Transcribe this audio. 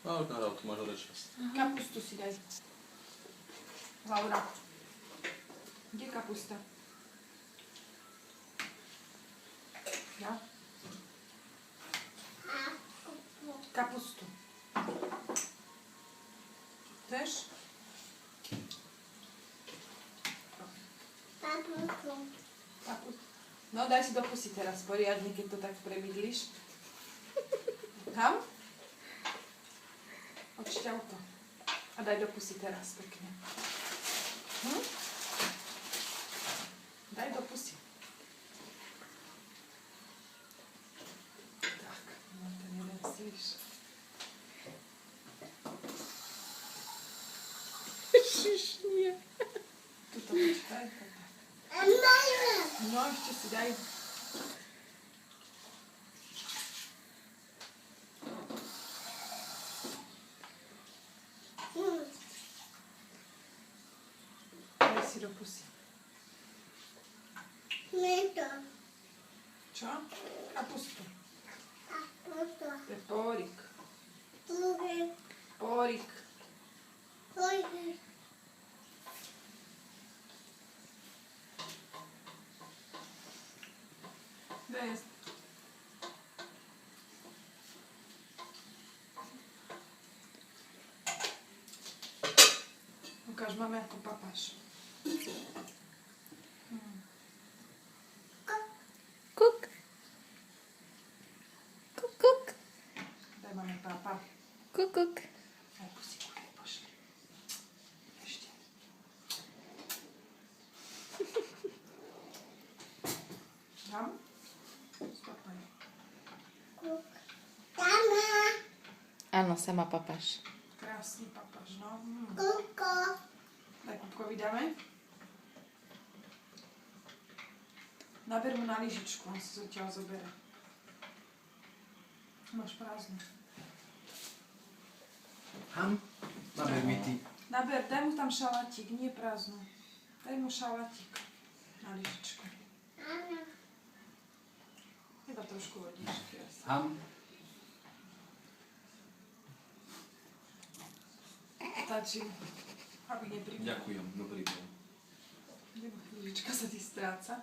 No, tu máš hore čas. Kapustu si daj. Laura. Kde je kapusta? Ja? Kapustu. Chceš? Kapustu. No daj si do pusy teraz poriadne, keď to tak prebydliš. Tam? Odšťav to. A daj do pusy teraz pekne. Daj do pusy. Tak, no ten jeden slíš. Šišnie. Tuto počkaj. No, ešte si daj. Daj si do pusy. Čo? Kapustu. To je pórik. Pórik. Daj. Ukáž mame, ako papáš. Kuk. Kuk, kuk. Daj mame papa. Kuk, kuk. Daj pusíku, pošli. Ešte. Tam? Stopaj. Áno, sama papáš. Krásny papáš, no. Daj Kupkovi dáme. Naber mu na lyžičku, on si zatiaľ zobere. Máš prázdnu. Ham? Naber mi ty. Naber, daj mu tam šalatík, nie prázdnu. Daj mu šalatík na lyžičku. Iba trošku vodičky asi. Ham? Stačí, aby nepribila. Ďakujem, dobrý deň. Lyžička sa ti stráca.